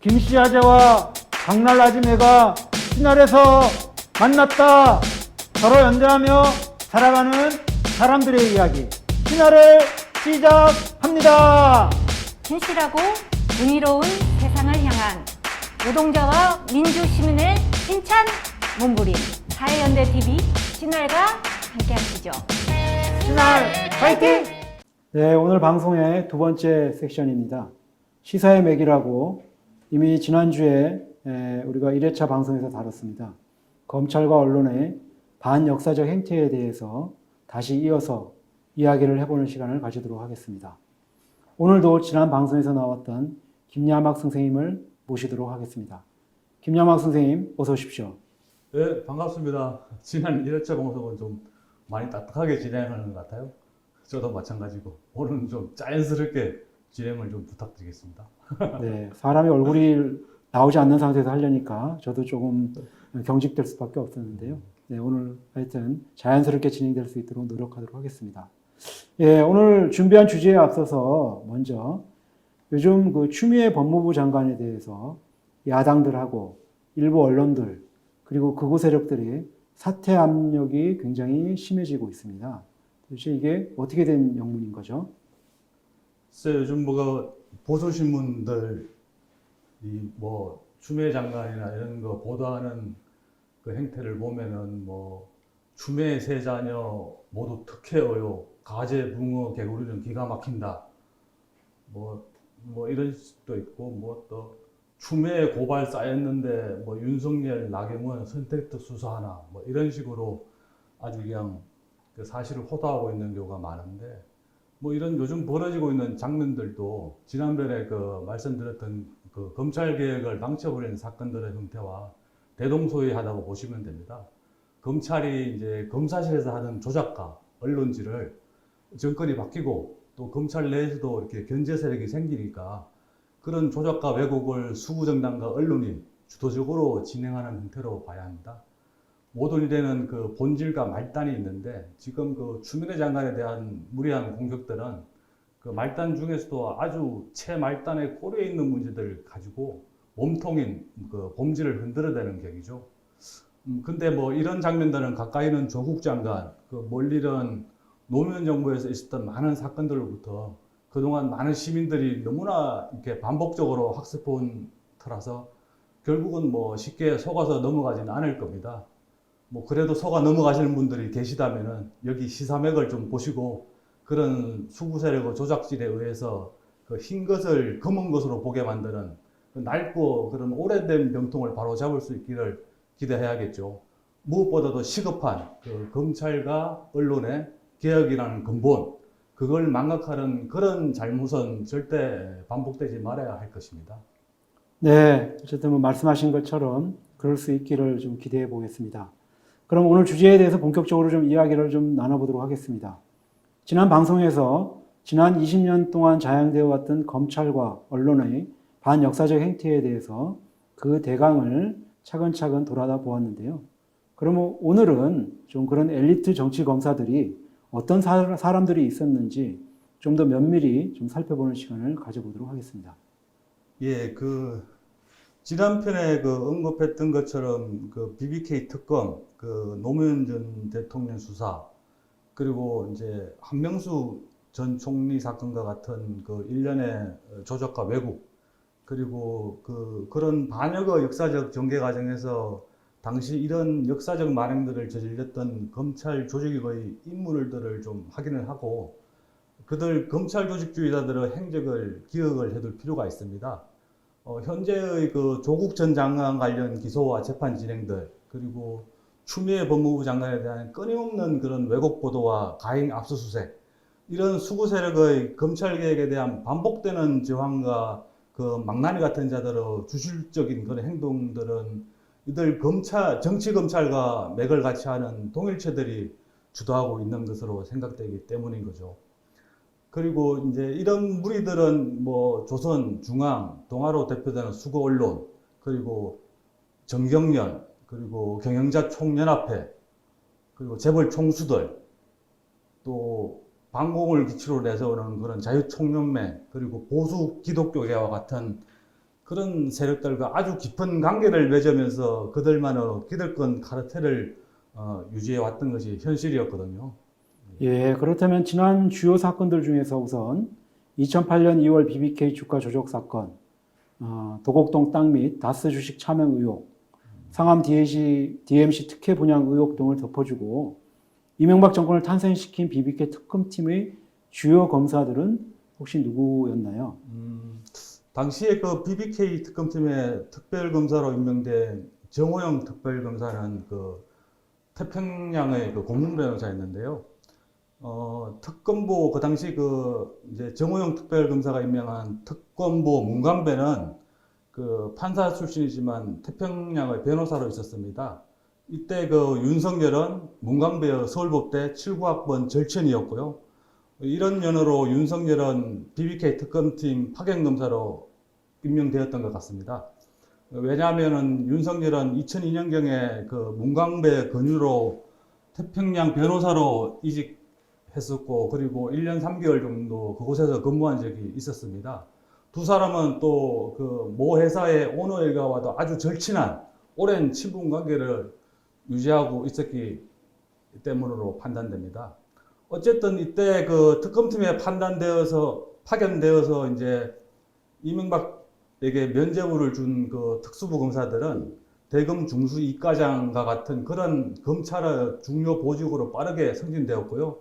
김씨 아재와 강날 아지매가 신할에서 만났다. 서로 연대하며 살아가는 사람들의 이야기. 신할을 시작합니다. 진실하고 은혜로운 세상을 향한 노동자와 민주시민의 힘찬 몸부림 사회연대TV 신할과 함께하시죠. 신할 파이팅! 네, 오늘 방송의 두 번째 섹션입니다. 시사의 맥이라고 이미 지난주에 우리가 1회차 방송에서 다뤘습니다. 검찰과 언론의 반역사적 행태에 대해서 다시 이어서 이야기를 해보는 시간을 가지도록 하겠습니다. 오늘도 지난 방송에서 나왔던 김야막 선생님을 모시도록 하겠습니다. 김야막 선생님, 어서 오십시오. 네, 반갑습니다. 지난 1회차 방송은 좀 많이 딱딱하게 진행하는 것 같아요. 저도 마찬가지고 오늘은 좀 자연스럽게 진행을 좀 부탁드리겠습니다. 네, 사람이 얼굴이 나오지 않는 상태에서 하려니까 저도 조금 경직될 수밖에 없었는데요. 네, 오늘 하여튼 자연스럽게 진행될 수 있도록 노력하도록 하겠습니다. 예, 오늘 준비한 주제에 앞서서 먼저 요즘 그 추미애 법무부 장관에 대해서 야당들하고 일부 언론들 그리고 극우 세력들이 사퇴 압력이 굉장히 심해지고 있습니다. 도대체 이게 어떻게 된 영문인 거죠? 글쎄, 요즘 뭐가 보수신문들이 뭐 추미애 장관이나 이런 거 보도하는 그 행태를 보면은 뭐 추미애 세 자녀 모두 특혜어요. 가재, 붕어, 개구리는 기가 막힌다. 뭐 이런 식도 있고 뭐 또 추미애 고발 쌓였는데 뭐 윤석열, 나경원 선택적 수사하나 뭐 이런 식으로 아주 그냥 그 사실을 호도하고 있는 경우가 많은데 뭐 이런 요즘 벌어지고 있는 장면들도 지난번에 그 말씀드렸던 그 검찰 개혁을 망쳐버리는 사건들의 형태와 대동소이하다고 보시면 됩니다. 검찰이 이제 검사실에서 하는 조작과 언론질을 정권이 바뀌고 또 검찰 내에서도 이렇게 견제 세력이 생기니까 그런 조작과 왜곡을 수구정당과 언론이 주도적으로 진행하는 형태로 봐야 합니다. 모든 일에는 그 본질과 말단이 있는데 지금 그 추미애 장관에 대한 무리한 공격들은 그 말단 중에서도 아주 최말단의 꼬리에 있는 문제들을 가지고 몸통인 그 본질을 흔들어대는 격이죠. 근데 뭐 이런 장면들은 가까이는 조국 장관, 그 멀리는 노무현 정부에서 있었던 많은 사건들로부터 그동안 많은 시민들이 너무나 이렇게 반복적으로 학습해온 터라서 결국은 뭐 쉽게 속아서 넘어가지는 않을 겁니다. 뭐 그래도 속아 넘어가시는 분들이 계시다면은 여기 시사맥을 좀 보시고 그런 수구 세력의 조작질에 의해서 그 흰 것을 검은 것으로 보게 만드는 그 낡고 그런 오래된 병통을 바로 잡을 수 있기를 기대해야겠죠. 무엇보다도 시급한 그 검찰과 언론의 개혁이라는 근본, 그걸 망각하는 그런 잘못은 절대 반복되지 말아야 할 것입니다. 네, 어쨌든 뭐 말씀하신 것처럼 그럴 수 있기를 좀 기대해 보겠습니다. 그럼 오늘 주제에 대해서 본격적으로 좀 이야기를 좀 나눠보도록 하겠습니다. 지난 방송에서 지난 20년 동안 자행되어 왔던 검찰과 언론의 반역사적 행태에 대해서 그 대강을 차근차근 돌아다 보았는데요. 그러면 오늘은 좀 그런 엘리트 정치 검사들이 어떤 사람들이 있었는지 좀 더 면밀히 좀 살펴보는 시간을 가져보도록 하겠습니다. 예, 그 지난 편에 그 언급했던 것처럼 그 BBK 특검, 그 노무현 전 대통령 수사, 그리고 이제 한명수 전 총리 사건과 같은 그 일련의 조작과 왜곡, 그리고 그런 반역의 역사적 전개 과정에서 당시 이런 역사적 만행들을 저질렀던 검찰 조직의 인물들을 좀 확인을 하고 그들 검찰 조직주의자들의 행적을 기억을 해둘 필요가 있습니다. 현재의 그 조국 전 장관 관련 기소와 재판 진행들, 그리고 추미애 법무부 장관에 대한 끊임없는 그런 왜곡 보도와 가행 압수수색, 이런 수구 세력의 검찰 개혁에 대한 반복되는 저항과 그 망나니 같은 자들의 주술적인 그런 행동들은 이들 정치 검찰과 맥을 같이 하는 동일체들이 주도하고 있는 것으로 생각되기 때문인 거죠. 그리고 이제 이런 무리들은 뭐 조선, 중앙, 동아로 대표되는 수구 언론, 그리고 정경련, 그리고 경영자 총연합회, 그리고 재벌 총수들, 또 반공을 기치로 내세우는 그런 자유총연맹, 그리고 보수 기독교계와 같은 그런 세력들과 아주 깊은 관계를 맺으면서 그들만의 기득권 카르텔을 유지해 왔던 것이 현실이었거든요. 예, 그렇다면 지난 주요 사건들 중에서 우선 2008년 2월 BBK 주가 조작 사건, 도곡동 땅 및 다스 주식 차명 의혹, 상암 DMC 특혜 분양 의혹 등을 덮어주고 이명박 정권을 탄생시킨 BBK 특검팀의 주요 검사들은 혹시 누구였나요? 당시에 그 BBK 특검팀의 특별검사로 임명된 정호영 특별검사는 그 태평양의 그 고문변호사였는데요. 특검보 그 당시 그 이제 정호영 특별검사가 임명한 특검보 문광배는 그 판사 출신이지만 태평양의 변호사로 있었습니다. 이때 그 윤석열은 문광배의 서울법대 79학번 절천이었고요. 이런 연으로 윤석열은 BBK 특검팀 파견검사로 임명되었던 것 같습니다. 왜냐하면은 윤석열은 2002년경에 그 문광배 권유로 태평양 변호사로 이직했었고, 그리고 1년 3개월 정도 그곳에서 근무한 적이 있었습니다. 두 사람은 또 그 모 회사의 오너 일가와도 아주 절친한 오랜 친분 관계를 유지하고 있었기 때문으로 판단됩니다. 어쨌든 이때 그 특검팀에 파견되어서 이제 이명박에게 면죄부를 준 그 특수부 검사들은 대검 중수 이과장과 같은 그런 검찰의 중요 보직으로 빠르게 승진되었고요.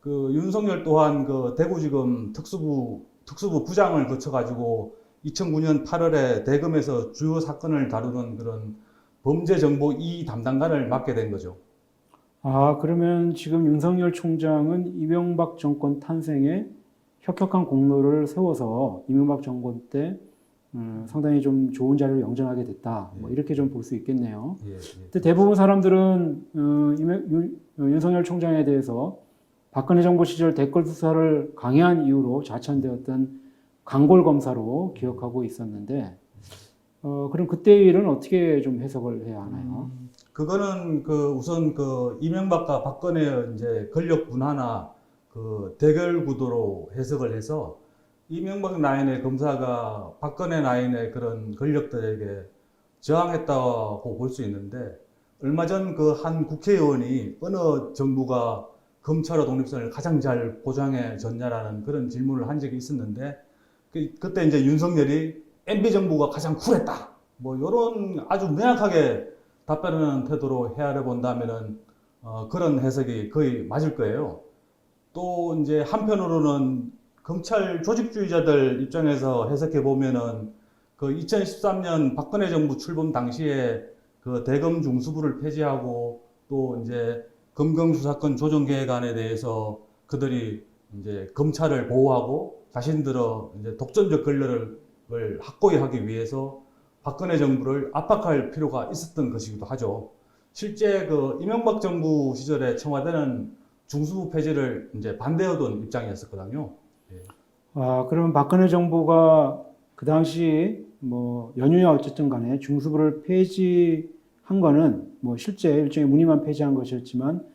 그 윤석열 또한 그 대구지검 특수부 부장을 거쳐가지고 2009년 8월에 대검에서 주요 사건을 다루는 그런 범죄정보 2 담당관을 맡게 된 거죠. 그러면 지금 윤석열 총장은 이명박 정권 탄생에 혁혁한 공로를 세워서 이명박 정권 때 상당히 좀 좋은 자리를 영전하게 됐다. 뭐 이렇게 좀 볼 수 있겠네요. 근데 대부분 사람들은 윤석열 총장에 대해서 박근혜 정부 시절 댓글 수사를 강행한 이유로 자천되었던 강골 검사로 기억하고 있었는데, 그럼 그때의 일은 어떻게 좀 해석을 해야 하나요? 그거는 그 우선 그 이명박과 박근혜의 이제 권력 분화나 그 대결 구도로 해석을 해서 이명박 라인의 검사가 박근혜 라인의 그런 권력들에게 저항했다고 볼 수 있는데, 얼마 전 그 한 국회의원이 어느 정부가 검찰의 독립성을 가장 잘 보장해 줬냐라는 그런 질문을 한 적이 있었는데, 그때 이제 윤석열이 MB 정부가 가장 쿨했다, 뭐 이런 아주 명확하게 답변하는 태도로 헤아려 본다면은 그런 해석이 거의 맞을 거예요. 또 이제 한편으로는 검찰 조직주의자들 입장에서 해석해 보면은 그 2013년 박근혜 정부 출범 당시에 그 대검 중수부를 폐지하고 또 이제 검경수사권 조정계획안에 대해서 그들이 이제 검찰을 보호하고 자신들의 이제 독점적 권력을 확고히 하기 위해서 박근혜 정부를 압박할 필요가 있었던 것이기도 하죠. 실제 그 이명박 정부 시절에 청와대는 중수부 폐지를 이제 반대하던 입장이었었거든요. 그러면 박근혜 정부가 그 당시 뭐 연유야 어쨌든 간에 중수부를 폐지한 거는 뭐 실제 일종의 무늬만 폐지한 것이었지만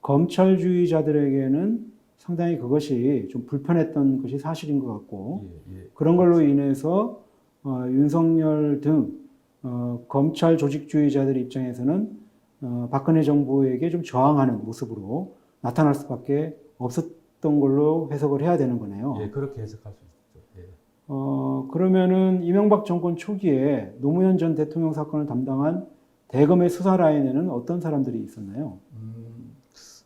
검찰주의자들에게는 상당히 그것이 좀 불편했던 것이 사실인 것 같고, 그런 걸로 인해서 윤석열 등 검찰 조직주의자들 입장에서는 박근혜 정부에게 좀 저항하는 모습으로 나타날 수밖에 없었던 걸로 해석을 해야 되는 거네요. 예, 그렇게 해석할 수 있죠. 예. 그러면은 이명박 정권 초기에 노무현 전 대통령 사건을 담당한 대검의 수사 라인에는 어떤 사람들이 있었나요?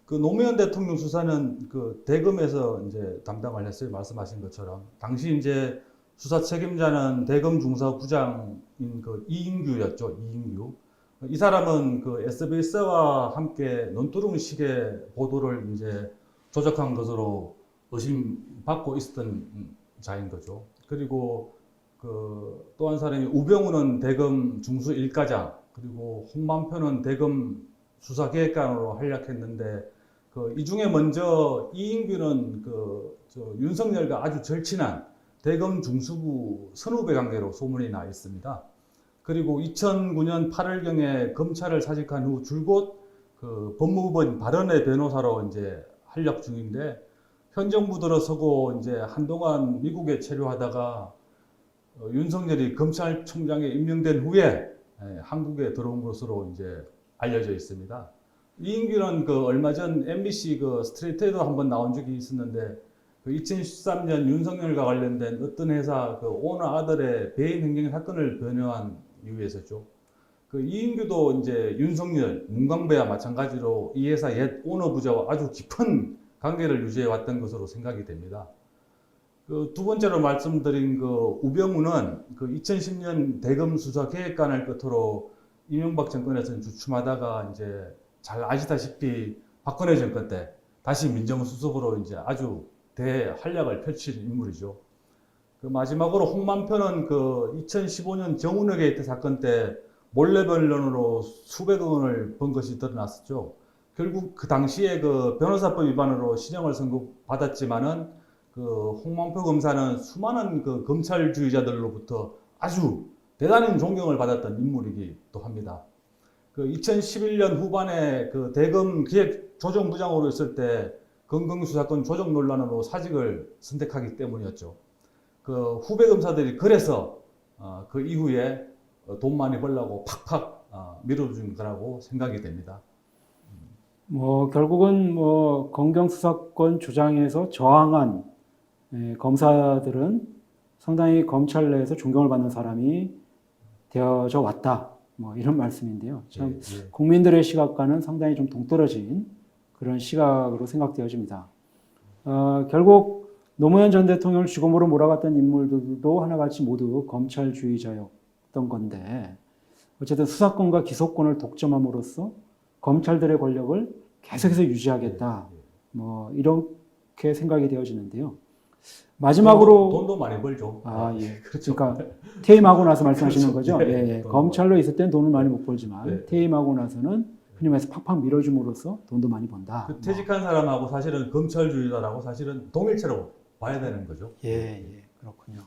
그 노무현 대통령 수사는 그 대검에서 이제 담당을 했어요. 말씀하신 것처럼 당시 이제 수사 책임자는 대검 중사부장인 그 이인규였죠. 이인규. 이 사람은 그 SBS와 함께 논두렁식의 보도를 이제 조작한 것으로 의심받고 있었던 자인 거죠. 그리고 그 또 한 사람이 우병우는 대검 중수 1과장, 그리고 홍만표는 대검 수사계획관으로 활약했는데, 이 중에 먼저 이인규는 윤석열과 아주 절친한 대검 중수부 선후배 관계로 소문이 나 있습니다. 그리고 2009년 8월경에 검찰을 사직한 후 줄곧 그 법무부인 발언의 변호사로 이제 활약 중인데, 현 정부 들어서고 이제 한동안 미국에 체류하다가 윤석열이 검찰총장에 임명된 후에 한국에 들어온 것으로 이제 알려져 있습니다. 이인규는 그 얼마 전 MBC 그 스트레이트에도 한번 나온 적이 있었는데 그 2013년 윤석열과 관련된 어떤 회사 그 오너 아들의 배임 행정 사건을 변호한 이유에서죠. 그 이인규도 이제 윤석열, 문광배와 마찬가지로 이 회사 옛 오너 부자와 아주 깊은 관계를 유지해 왔던 것으로 생각이 됩니다. 그 두 번째로 말씀드린 그 우병우는 그 2010년 대검 수사 계획관을 끝으로 이명박 정권에서 주춤하다가 이제 잘 아시다시피 박근혜 정권 때 다시 민정수석으로 이제 아주 대활약을 펼친 인물이죠. 그 마지막으로 홍만표는 그 2015년 정운회 게이트 사건 때 몰래 변론으로 수백억 원을 번 것이 드러났었죠. 결국 그 당시에 그 변호사법 위반으로 실형을 선고받았지만은 그 홍만표 검사는 수많은 그 검찰주의자들로부터 아주 대단한 존경을 받았던 인물이기도 합니다. 그 2011년 후반에 그 대검 기획조정부장으로 있을 때 건강수사권 조정 논란으로 사직을 선택하기 때문이었죠. 그 후배 검사들이 그래서 그 이후에 돈 많이 벌려고 팍팍 밀어준 거라고 생각이 됩니다. 뭐 결국은 뭐 검경수사권 주장에서 저항한 검사들은 상당히 검찰 내에서 존경을 받는 사람이 되어져 왔다. 뭐 이런 말씀인데요. 참 국민들의 시각과는 상당히 좀 동떨어진 그런 시각으로 생각되어집니다. 결국 노무현 전 대통령을 죽음으로 몰아갔던 인물들도 하나같이 모두 검찰주의자였던 건데 어쨌든 수사권과 기소권을 독점함으로써 검찰들의 권력을 계속해서 유지하겠다. 뭐 이렇게 생각이 되어지는데요. 마지막으로 돈도 많이 벌죠. 예. 그렇죠. 그러니까 퇴임하고 나서 말씀하시는 그렇죠. 거죠. 네. 예. 검찰로 있을 때는 돈을 많이 못 벌지만 네. 퇴임하고 나서는 흔히 말해서 팍팍 밀어줌으로써 돈도 많이 번다. 그 퇴직한 사람하고 사실은 검찰주의자라고 사실은 동일체로 봐야 되는 거죠. 예, 그렇군요.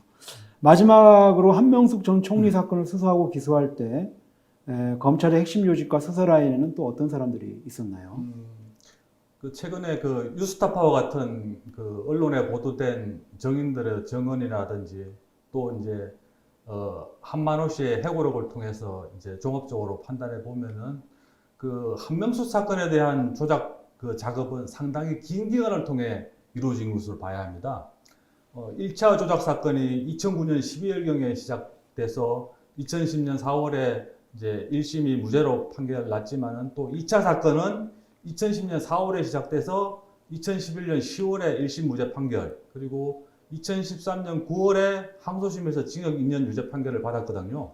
마지막으로 한명숙 전 총리 사건을 수사하고 기소할 때 검찰의 핵심 요직과 수사 라인에는 또 어떤 사람들이 있었나요? 그 최근에 그 뉴스타파와 같은 그 언론에 보도된 정인들의 증언이라든지 또 이제 한만호 씨의 해고록을 통해서 이제 종합적으로 판단해 보면은 그 한명숙 사건에 대한 조작 그 작업은 상당히 긴 기간을 통해 이루어진 것으로 봐야 합니다. 1차 조작 사건이 2009년 12월경에 시작돼서 2010년 4월에 이제 1심이 무죄로 판결 났지만은 또 2차 사건은 2010년 4월에 시작돼서 2011년 10월에 1심 무죄 판결, 그리고 2013년 9월에 항소심에서 징역 2년 유죄 판결을 받았거든요.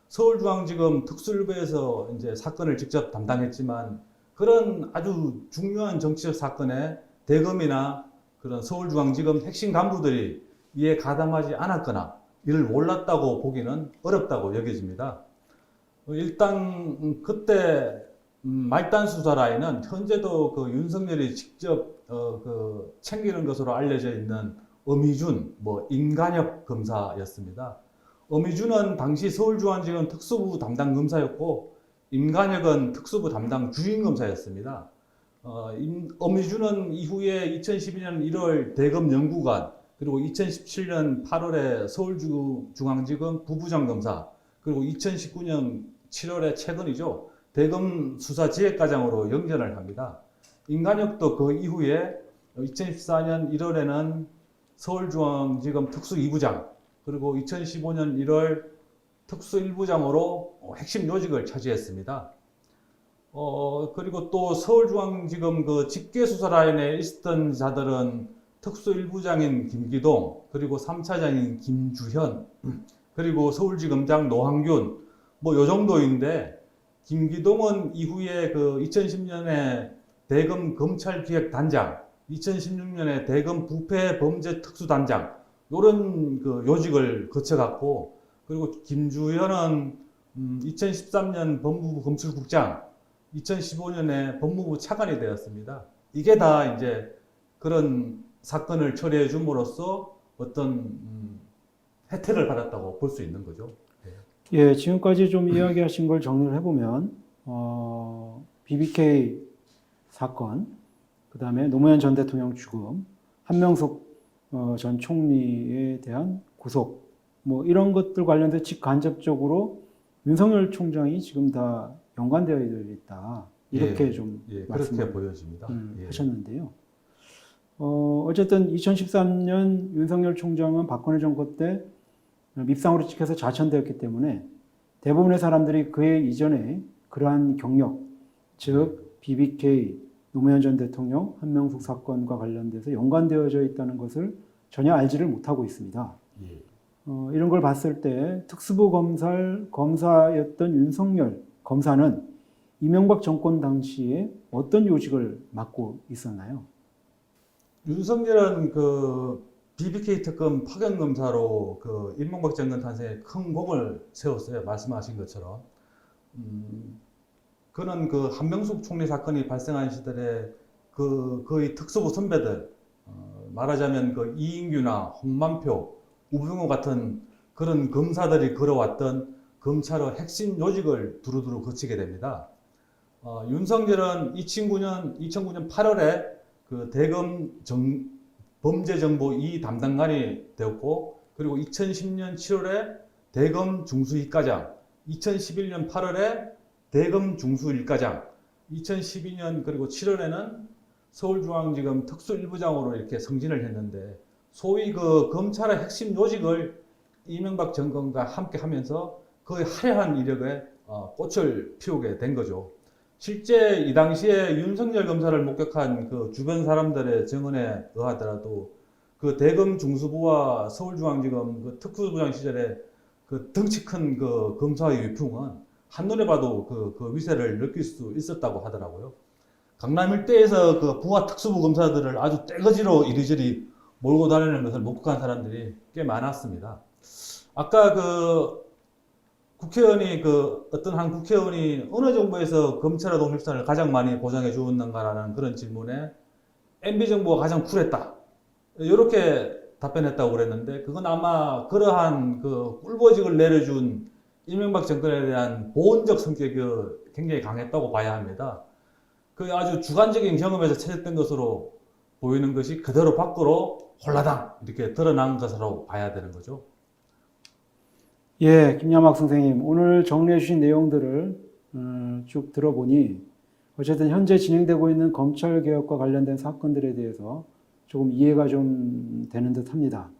서울중앙지검 특수일부에서 이제 사건을 직접 담당했지만 그런 아주 중요한 정치적 사건에 대검이나 그런 서울중앙지검 핵심 간부들이 이에 가담하지 않았거나 이를 몰랐다고 보기는 어렵다고 여겨집니다. 일단 그때 말단 수사 라인은 현재도 그 윤석열이 직접 그 챙기는 것으로 알려져 있는 엄희준 임간혁 검사였습니다. 엄희준은 당시 서울중앙지검 특수부 담당 검사였고 임간혁은 특수부 담당 주임 검사였습니다. 엄희준은 이후에 2012년 1월 대검 연구관, 그리고 2017년 8월에 서울중앙지검 부부장 검사, 그리고 2019년 7월에 최근이죠. 대검 수사지휘과장으로 영전을 합니다. 임간혁도 그 이후에 2014년 1월에는 서울중앙지검 특수 2부장, 그리고 2015년 1월 특수 1부장으로 핵심 요직을 차지했습니다. 그리고 또 서울중앙지검 그 집계수사 라인에 있었던 자들은 특수 1부장인 김기동, 그리고 3차장인 김주현, 그리고 서울지검장 노항균, 요 정도인데, 김기동은 이후에 그 2010년에 대검 검찰기획단장, 2016년에 대검 부패범죄특수단장, 요런 그 요직을 거쳐갔고, 그리고 김주현은 2013년 법무부 검찰국장, 2015년에 법무부 차관이 되었습니다. 이게 다 이제 그런 사건을 처리해 줌으로써 어떤 혜택을 받았다고 볼 수 있는 거죠. 예, 지금까지 좀 이야기하신 걸 정리를 해보면 BBK 사건, 그 다음에 노무현 전 대통령 죽음, 한명숙 전 총리에 대한 구속 뭐 이런 것들 관련해서 직간접적으로 윤석열 총장이 지금 다 연관되어 있다. 이렇게 좀 그렇게 말씀을 보여집니다. 예. 하셨는데요. 어쨌든 2013년 윤석열 총장은 박근혜 정권 때 밉상으로 찍혀서 좌천되었기 때문에 대부분의 사람들이 그의 이전에 그러한 경력, 즉 BBK, 노무현 전 대통령, 한명숙 사건과 관련돼서 연관되어져 있다는 것을 전혀 알지를 못하고 있습니다. 예. 이런 걸 봤을 때 특수부 검사였던 윤석열 검사는 이명박 정권 당시에 어떤 요직을 맡고 있었나요? 윤석열은 그 BBK 특검 파견 검사로 그 이명박 정권 탄생에 큰 공을 세웠어요. 말씀하신 것처럼. 그는 그 한명숙 총리 사건이 발생한 시절에 그 거의 특수부 선배들, 말하자면 그 이인규나 홍만표, 우병우 같은 그런 검사들이 걸어왔던 검찰의 핵심 요직을 두루두루 거치게 됩니다. 윤석열은 2009년 8월에 그 대검 범죄정보 2 담당관이 되었고, 그리고 2010년 7월에 대검 중수 2과장, 2011년 8월에 대검 중수 1과장, 2012년 그리고 7월에는 서울중앙지검 특수 1부장으로 이렇게 승진을 했는데, 소위 그 검찰의 핵심 요직을 이명박 정권과 함께 하면서 거의 화려한 이력에 꽃을 피우게 된 거죠. 실제 이 당시에 윤석열 검사를 목격한 그 주변 사람들의 증언에 의하더라도 그 대검 중수부와 서울중앙지검 그 특수부장 시절에 그 덩치 큰 그 검사의 위풍은 한눈에 봐도 그 위세를 느낄 수 있었다고 하더라고요. 강남 일대에서 그 부하 특수부 검사들을 아주 떼거지로 이리저리 몰고 다니는 것을 목격한 사람들이 꽤 많았습니다. 아까 그 국회의원이 어떤 한 국회의원이 어느 정부에서 검찰의 독립성을 가장 많이 보장해 주었는가라는 그런 질문에 MB 정부가 가장 쿨했다. 이렇게 답변했다고 그랬는데, 그건 아마 그러한 그 꿀보직을 내려준 이명박 정권에 대한 보온적 성격이 굉장히 강했다고 봐야 합니다. 그 아주 주관적인 경험에서 채택된 것으로 보이는 것이 그대로 밖으로 홀라당 이렇게 드러난 것으로 봐야 되는 거죠. 예, 김야막 선생님, 오늘 정리해 주신 내용들을 쭉 들어보니 어쨌든 현재 진행되고 있는 검찰개혁과 관련된 사건들에 대해서 조금 이해가 좀 되는 듯 합니다.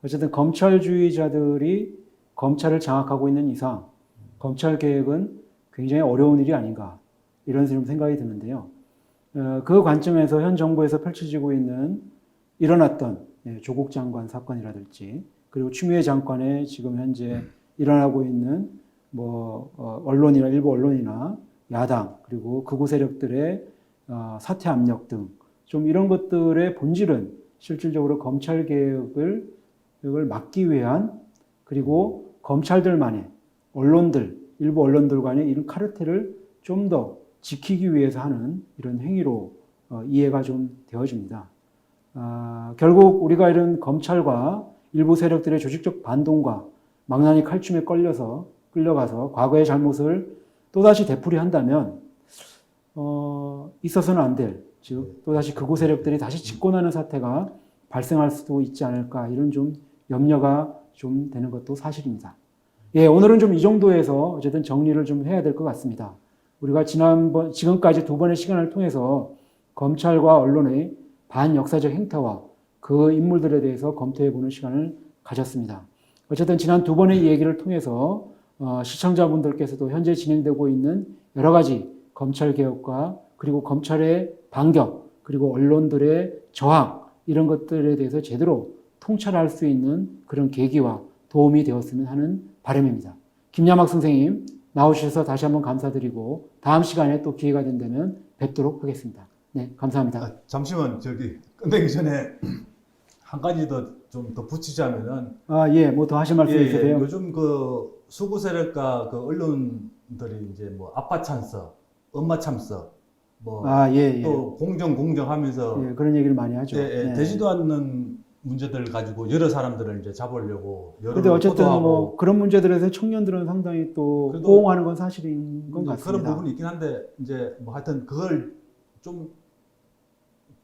어쨌든 검찰주의자들이 검찰을 장악하고 있는 이상 검찰개혁은 굉장히 어려운 일이 아닌가, 이런 생각이 드는데요. 그 관점에서 현 정부에서 펼쳐지고 있는 일어났던 조국 장관 사건이라든지, 그리고 추미애 장관의 지금 현재 일어나고 있는 언론이나 일부 언론이나 야당, 그리고 극우 세력들의 사퇴 압력 등 좀 이런 것들의 본질은 실질적으로 검찰 개혁을 막기 위한, 그리고 검찰들만의 일부 언론들 간의 이런 카르텔을 좀 더 지키기 위해서 하는 이런 행위로 이해가 좀 되어집니다. 결국 우리가 이런 검찰과 일부 세력들의 조직적 반동과 망나니 칼춤에 끌려가서 과거의 잘못을 또다시 되풀이한다면 있어서는 안 될, 즉 또다시 극우 세력들이 다시 집권하는 사태가 발생할 수도 있지 않을까, 이런 좀 염려가 좀 되는 것도 사실입니다. 예, 오늘은 좀 이 정도에서 어쨌든 정리를 좀 해야 될 것 같습니다. 우리가 지금까지 두 번의 시간을 통해서 검찰과 언론의 반역사적 행태와 그 인물들에 대해서 검토해보는 시간을 가졌습니다. 어쨌든 지난 두 번의 얘기를 통해서 시청자분들께서도 현재 진행되고 있는 여러 가지 검찰개혁과 그리고 검찰의 반격, 그리고 언론들의 저항, 이런 것들에 대해서 제대로 통찰할 수 있는 그런 계기와 도움이 되었으면 하는 바람입니다. 김야막 선생님 나오셔서 다시 한번 감사드리고 다음 시간에 또 기회가 된다면 뵙도록 하겠습니다. 네, 감사합니다. 잠시만 끝내기 전에 한 가지 좀 더 붙이자면은, 예, 뭐 더 하실 말씀 있으세요? 요즘 그 수구 세력과 그 언론들이 이제 아빠 찬서, 엄마 참서, 또 공정하면서 그런 얘기를 많이 하죠. 되지도 않는 문제들 가지고 여러 사람들을 이제 잡으려고. 그런데 어쨌든 그런 문제들에서 청년들은 상당히 또 호응하는 건 사실인 것 같습니다. 그런 부분이 있긴 한데 이제 하여튼 그걸 좀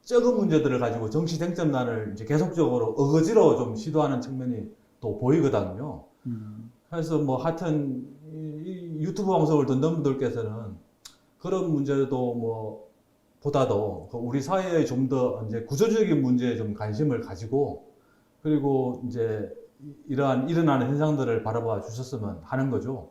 적은 문제들을 가지고 정치 쟁점난을 이제 계속적으로 어거지로 좀 시도하는 측면이 또 보이거든요. 그래서 뭐 하여튼 이 유튜브 방송을 듣는 분들께서는 그런 문제도 뭐 보다도 우리 사회의 좀 더 이제 구조적인 문제에 좀 관심을 가지고 그리고 이제 이러한 일어나는 현상들을 바라봐 주셨으면 하는 거죠.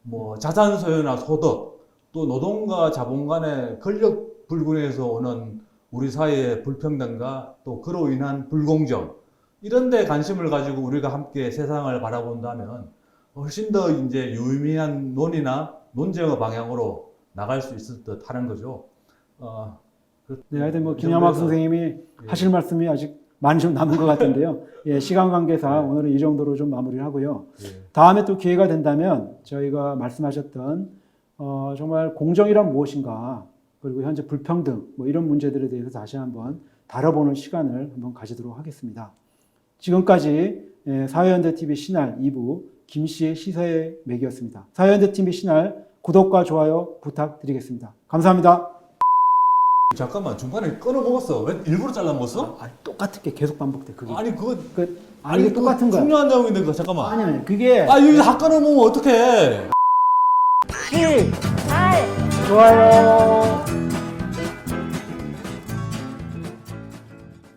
뭐 자산 소유나 소득 또 노동과 자본 간의 권력 불균에서 오는 우리 사회의 불평등과 또 그로 인한 불공정 이런 데 관심을 가지고 우리가 함께 세상을 바라본다면 훨씬 더 이제 유의미한 논의나 논쟁의 방향으로 나갈 수 있을 듯 하는 거죠. 네, 하여튼 뭐 김양학 선생님이 하실 말씀이 아직 많이 좀 남은 것 같은데요. 예, 시간 관계상 오늘은 이 정도로 좀 마무리를 하고요. 다음에 또 기회가 된다면 저희가 말씀하셨던 정말 공정이란 무엇인가 그리고 현재 불평등 뭐 이런 문제들에 대해서 다시 한번 다뤄보는 시간을 한번 가지도록 하겠습니다. 지금까지 사회연대TV 신할 2부 김씨의 시사의 맥이었습니다. 사회연대TV 신할 구독과 좋아요 부탁드리겠습니다. 감사합니다. 잠깐만 중간에 끊어 먹었어. 왜 일부러 잘라 먹었어? 아니, 똑같은 게 계속 반복돼. 그게. 아니 그거 아니 이게 똑같은 거야. 중요한 내용인데 그거 잠깐만. 아니 그게 여기 다 끊어 먹으면 어떡해? 7, 8, 좋아요.